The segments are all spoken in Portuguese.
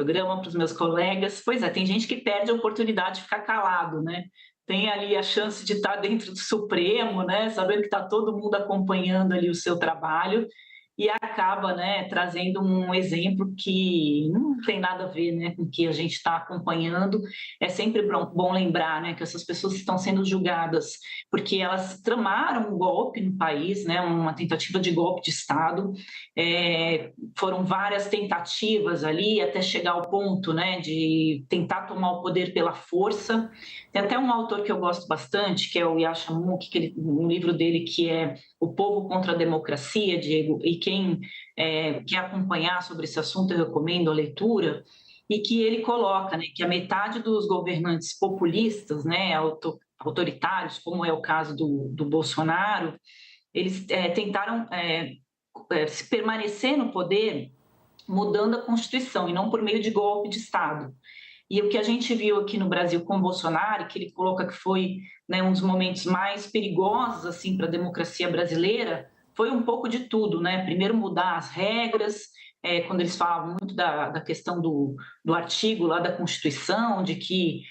programa, para os meus colegas. Pois é, tem gente que perde a oportunidade de ficar calado, né? Tem ali a chance de estar dentro do Supremo, né? Sabendo que está todo mundo acompanhando ali o seu trabalho e acaba, né, trazendo um exemplo que não tem nada a ver, né, com o que a gente está acompanhando. É sempre bom lembrar, né, que essas pessoas estão sendo julgadas porque elas tramaram um golpe no país, né, uma tentativa de golpe de Estado. Foram várias tentativas ali até chegar ao ponto, né, de tentar tomar o poder pela força. Tem até um autor que eu gosto bastante, que é o Yasha Mounk, um livro dele que é O Povo contra a Democracia, Diego, e quem quer acompanhar sobre esse assunto, eu recomendo a leitura, e que ele coloca, né, que a metade dos governantes populistas, né, autoritários, como é o caso do Bolsonaro, eles tentaram se permanecer no poder mudando a Constituição e não por meio de golpe de Estado. E o que a gente viu aqui no Brasil com o Bolsonaro, que ele coloca que foi, né, um dos momentos mais perigosos assim para a democracia brasileira, foi um pouco de tudo, né? Primeiro mudar as regras, quando eles falavam muito da questão do artigo lá da Constituição, de que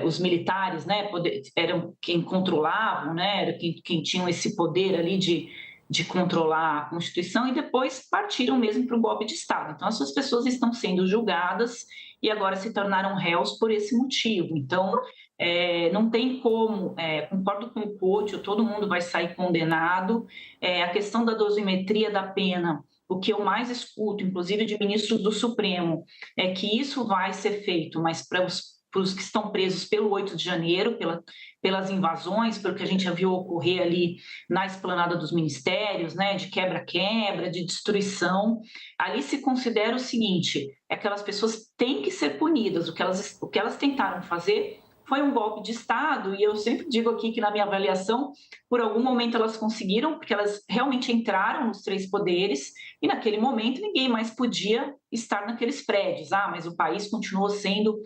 os militares, né, eram quem controlavam, né, era quem tinham esse poder ali de controlar a Constituição, e depois partiram mesmo para o golpe de Estado. Então, essas pessoas estão sendo julgadas e agora se tornaram réus por esse motivo. Então, não tem como, concordo com o Couto, todo mundo vai sair condenado. A questão da dosimetria da pena, o que eu mais escuto, inclusive de ministros do Supremo, é que isso vai ser feito, mas para os que estão presos pelo 8 de janeiro, pelas invasões, pelo que a gente já viu ocorrer ali na esplanada dos ministérios, né, de quebra-quebra, de destruição. Ali se considera o seguinte: aquelas pessoas têm que ser punidas. O que elas tentaram fazer foi um golpe de Estado, e eu sempre digo aqui que, na minha avaliação, por algum momento elas conseguiram, porque elas realmente entraram nos 3 poderes, e naquele momento ninguém mais podia estar naqueles prédios. Mas o país continuou sendo,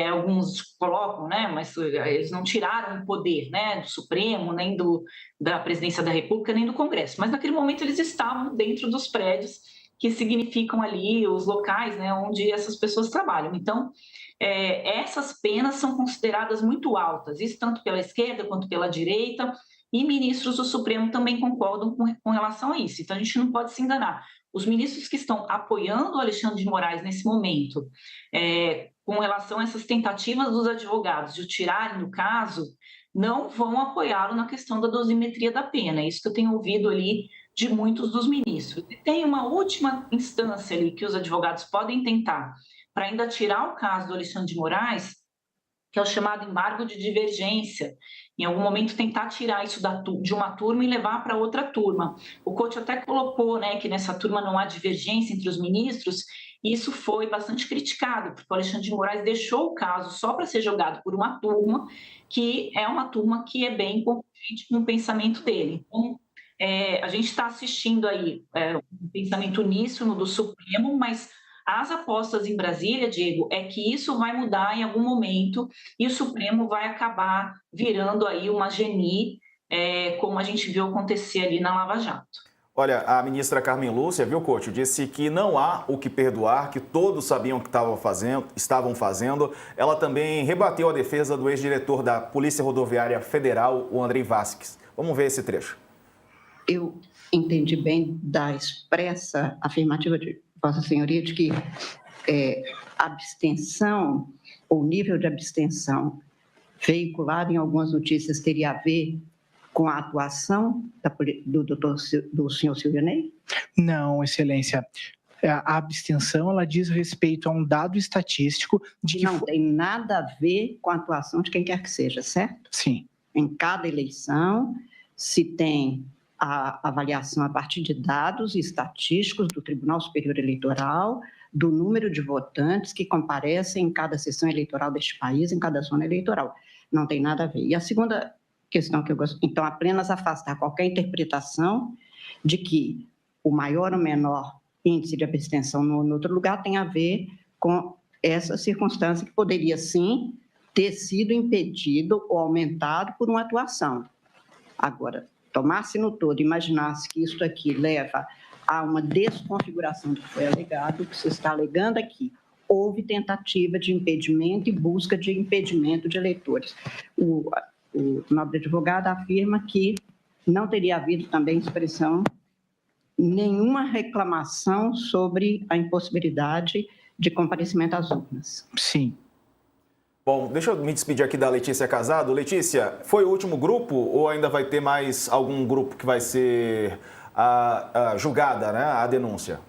alguns colocam, né, mas eles não tiraram o poder, né, do Supremo, nem da Presidência da República, nem do Congresso, mas naquele momento eles estavam dentro dos prédios que significam ali os locais, né, onde essas pessoas trabalham. Então, essas penas são consideradas muito altas, isso tanto pela esquerda quanto pela direita, e ministros do Supremo também concordam com relação a isso. Então, a gente não pode se enganar. Os ministros que estão apoiando o Alexandre de Moraes nesse momento, com relação a essas tentativas dos advogados de o tirarem do caso, não vão apoiá-lo na questão da dosimetria da pena. É isso que eu tenho ouvido ali de muitos dos ministros. E tem uma última instância ali que os advogados podem tentar para ainda tirar o caso do Alexandre de Moraes, que é o chamado embargo de divergência. Em algum momento tentar tirar isso de uma turma e levar para outra turma. O Couto até colocou, né, que nessa turma não há divergência entre os ministros, e isso foi bastante criticado, porque o Alexandre de Moraes deixou o caso só para ser jogado por uma turma, que é uma turma que é bem concorrente com o pensamento dele. Então, a gente está assistindo aí um pensamento uníssono do Supremo, mas as apostas em Brasília, Diego, é que isso vai mudar em algum momento e o Supremo vai acabar virando aí uma geni, como a gente viu acontecer ali na Lava Jato. Olha, a ministra Carmen Lúcia, viu, Couto, disse que não há o que perdoar, que todos sabiam o que estavam fazendo. Ela também rebateu a defesa do ex-diretor da Polícia Rodoviária Federal, o Andrei Vasques. Vamos ver esse trecho. Eu entendi bem da expressa afirmativa de Vossa Senhoria de que abstenção, ou nível de abstenção veiculado em algumas notícias teria a ver com a atuação do senhor Silvio? Não, Excelência. A abstenção, ela diz respeito a um dado estatístico de que... Não tem nada a ver com a atuação de quem quer que seja, certo? Sim. Em cada eleição, se tem a avaliação a partir de dados estatísticos do Tribunal Superior Eleitoral, do número de votantes que comparecem em cada sessão eleitoral deste país, em cada zona eleitoral. Não tem nada a ver. E a segunda questão que eu gosto, então, apenas afastar qualquer interpretação de que o maior ou menor índice de abstenção no outro lugar tem a ver com essa circunstância que poderia, sim, ter sido impedido ou aumentado por uma atuação. Agora, tomar-se no todo, imaginar-se que isso aqui leva a uma desconfiguração do que foi alegado, o que se está alegando aqui, houve tentativa de impedimento e busca de impedimento de eleitores. O nobre advogado afirma que não teria havido também expressão, nenhuma reclamação sobre a impossibilidade de comparecimento às urnas. Sim. Bom, deixa eu me despedir aqui da Letícia Casado. Letícia, foi o último grupo ou ainda vai ter mais algum grupo que vai ser julgada, né, a denúncia?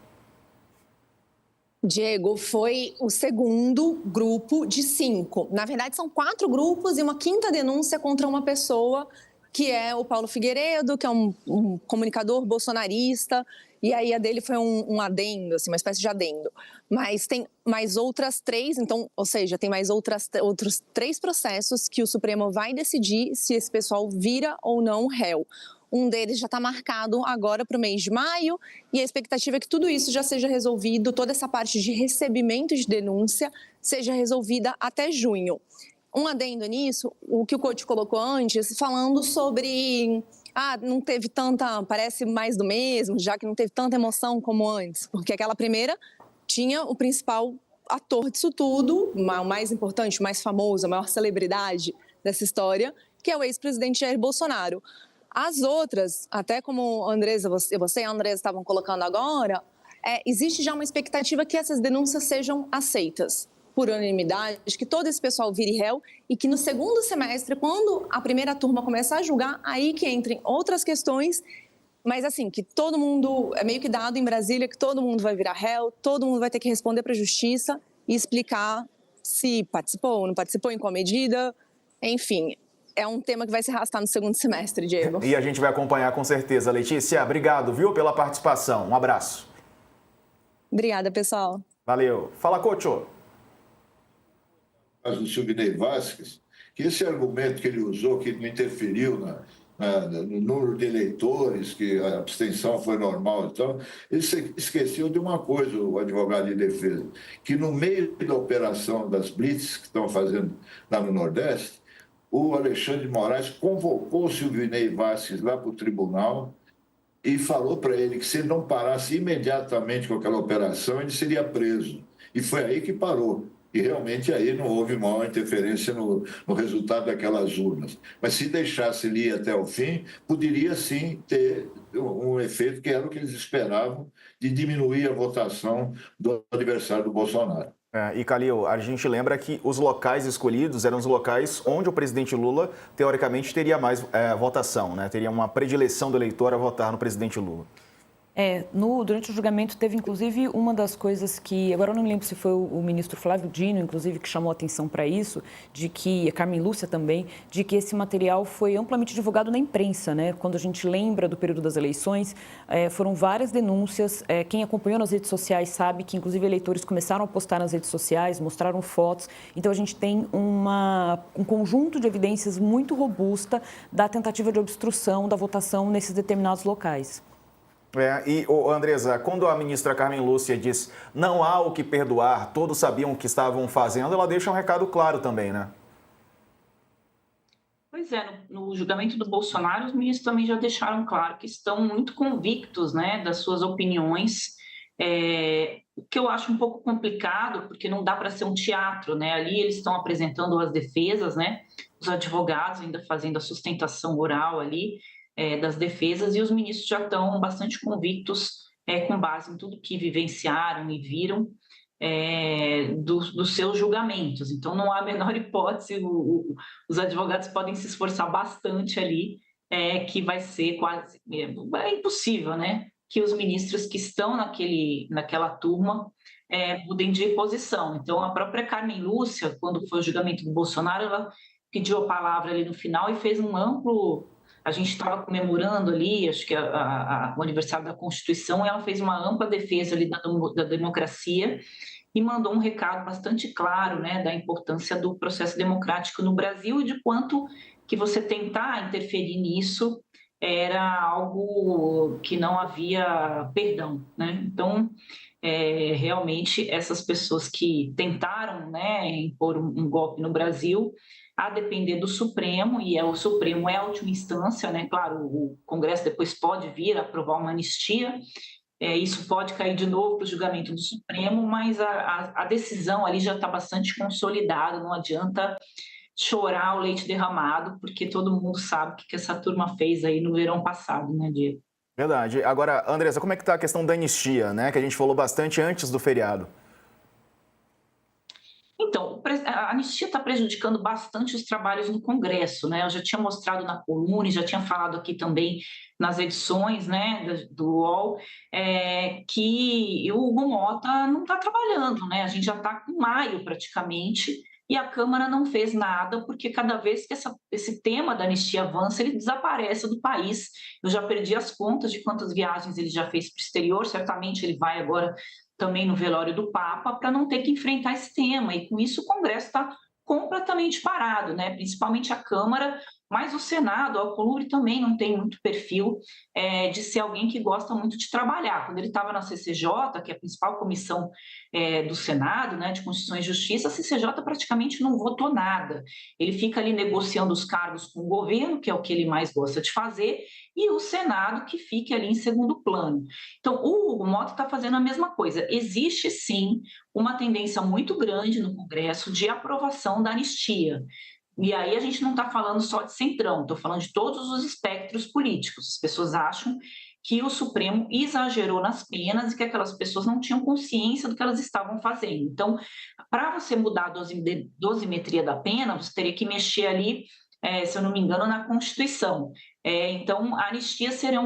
Diego, foi o segundo grupo de 5. Na verdade, são 4 grupos e uma 5ª denúncia contra uma pessoa que é o Paulo Figueiredo, que é um comunicador bolsonarista, e aí a dele foi um adendo, assim, uma espécie de adendo. Mas tem mais outras 3, então, ou seja, tem mais outros 3 processos que o Supremo vai decidir se esse pessoal vira ou não réu. Um deles já está marcado agora para o mês de maio e a expectativa é que tudo isso já seja resolvido, toda essa parte de recebimento de denúncia seja resolvida até junho. Um adendo nisso, o que o coach colocou antes, falando sobre, não teve tanta, parece mais do mesmo, já que não teve tanta emoção como antes, porque aquela primeira tinha o principal ator disso tudo, o mais importante, o mais famoso, a maior celebridade dessa história, que é o ex-presidente Jair Bolsonaro. As outras, até como você e a Andresa estavam colocando agora, existe já uma expectativa que essas denúncias sejam aceitas por unanimidade, que todo esse pessoal vire réu e que no segundo semestre, quando a primeira turma começar a julgar, aí que entrem outras questões, mas assim, que todo mundo, é meio que dado em Brasília, que todo mundo vai virar réu, todo mundo vai ter que responder para a justiça e explicar se participou ou não participou, em qual medida, enfim. É um tema que vai se arrastar no segundo semestre, Diego. E a gente vai acompanhar com certeza. Letícia, obrigado, viu, pela participação. Um abraço. Obrigada, pessoal. Valeu. Fala, Cocho. Do Silvinei Vasquez, que esse argumento que ele usou, que não interferiu no número de eleitores, que a abstenção foi normal, então, ele esqueceu de uma coisa, o advogado de defesa, que no meio da operação das blitz que estão fazendo lá no Nordeste, o Alexandre de Moraes convocou o Silvinei Vasquez lá para o tribunal e falou para ele que se ele não parasse imediatamente com aquela operação, ele seria preso. E foi aí que parou. E realmente aí não houve maior interferência no resultado daquelas urnas. Mas se deixasse ele ir até o fim, poderia sim ter um efeito que era o que eles esperavam, de diminuir a votação do adversário do Bolsonaro. E, Calil, a gente lembra que os locais escolhidos eram os locais onde o presidente Lula, teoricamente, teria mais votação, né? Teria uma predileção do eleitor a votar no presidente Lula. Durante o julgamento teve, inclusive, uma das coisas que, agora eu não me lembro se foi o ministro Flávio Dino, inclusive, que chamou atenção para isso, de que, a Carmen Lúcia também, de que esse material foi amplamente divulgado na imprensa, né? Quando a gente lembra do período das eleições, foram várias denúncias, quem acompanhou nas redes sociais sabe que, inclusive, eleitores começaram a postar nas redes sociais, mostraram fotos, então a gente tem um conjunto de evidências muito robusta da tentativa de obstrução da votação nesses determinados locais. Andresa, quando a ministra Carmen Lúcia diz não há o que perdoar, todos sabiam o que estavam fazendo, ela deixa um recado claro também, né? Pois é, no julgamento do Bolsonaro, os ministros também já deixaram claro que estão muito convictos, né, das suas opiniões, o que eu acho um pouco complicado, porque não dá para ser um teatro, né? Ali eles estão apresentando as defesas, né? Os advogados ainda fazendo a sustentação oral ali, das defesas, e os ministros já estão bastante convictos com base em tudo que vivenciaram e viram dos seus julgamentos. Então, não há a menor hipótese, os advogados podem se esforçar bastante ali, que vai ser quase impossível, né? Que os ministros que estão naquela turma mudem de posição. Então, a própria Carmen Lúcia, quando foi o julgamento do Bolsonaro, ela pediu a palavra ali no final e fez um amplo... A gente estava comemorando ali, acho que o aniversário da Constituição, e ela fez uma ampla defesa ali da democracia e mandou um recado bastante claro, né, da importância do processo democrático no Brasil e de quanto que você tentar interferir nisso era algo que não havia perdão, né? Então, realmente, essas pessoas que tentaram, né, impor um golpe no Brasil, a depender do Supremo, e o Supremo é a última instância, né? Claro, o Congresso depois pode vir a aprovar uma anistia, Isso pode cair de novo para o julgamento do Supremo, mas a decisão ali já está bastante consolidada, não adianta chorar o leite derramado, porque todo mundo sabe o que essa turma fez aí no verão passado, né, Diego? Verdade. Agora, Andressa, como é que está a questão da anistia, né? Que a gente falou bastante antes do feriado. Então, a anistia está prejudicando bastante os trabalhos no Congresso, né? Eu já tinha mostrado na coluna, já tinha falado aqui também nas edições, né, do UOL, que o Hugo Mota não está trabalhando, né? A gente já está com maio praticamente e a Câmara não fez nada, porque cada vez que esse tema da anistia avança, ele desaparece do país. Eu já perdi as contas de quantas viagens ele já fez para o exterior, certamente ele vai agora também no velório do Papa, para não ter que enfrentar esse tema. E com isso o Congresso está completamente parado, né? Principalmente a Câmara, mas o Senado, o Alcolumbre também não tem muito perfil de ser alguém que gosta muito de trabalhar. Quando ele estava na CCJ, que é a principal comissão do Senado, né, de Constituição e Justiça, a CCJ praticamente não votou nada. Ele fica ali negociando os cargos com o governo, que é o que ele mais gosta de fazer, e o Senado que fica ali em segundo plano. Então, o Hugo Mota está fazendo a mesma coisa. Existe, sim, uma tendência muito grande no Congresso de aprovação da anistia. E aí a gente não está falando só de centrão, estou falando de todos os espectros políticos. As pessoas acham que o Supremo exagerou nas penas e que aquelas pessoas não tinham consciência do que elas estavam fazendo. Então, para você mudar a dosimetria da pena, você teria que mexer ali, se eu não me engano, na Constituição. Então, a anistia seria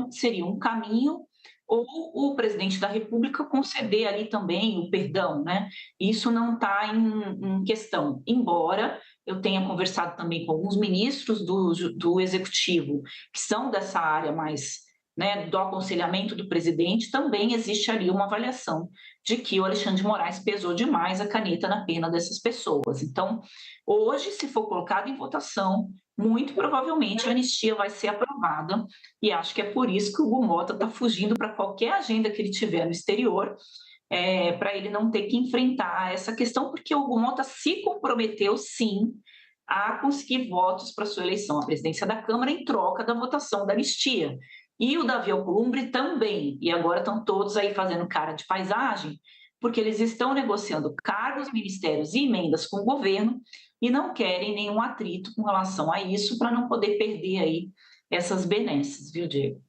um caminho, ou o presidente da República conceder ali também o perdão, né? Isso não está em questão, embora eu tenha conversado também com alguns ministros do Executivo, que são dessa área mais, né, do aconselhamento do presidente, também existe ali uma avaliação de que o Alexandre de Moraes pesou demais a caneta na pena dessas pessoas. Então, hoje, se for colocado em votação, muito provavelmente a anistia vai ser aprovada, e acho que é por isso que o Hugo Mota está fugindo para qualquer agenda que ele tiver no exterior, para ele não ter que enfrentar essa questão, porque o Hugo Mota se comprometeu, sim, a conseguir votos para sua eleição à presidência da Câmara em troca da votação da anistia. E o Davi Alcolumbre também, e agora estão todos aí fazendo cara de paisagem, porque eles estão negociando cargos, ministérios e emendas com o governo e não querem nenhum atrito com relação a isso para não poder perder aí essas benesses, viu, Diego?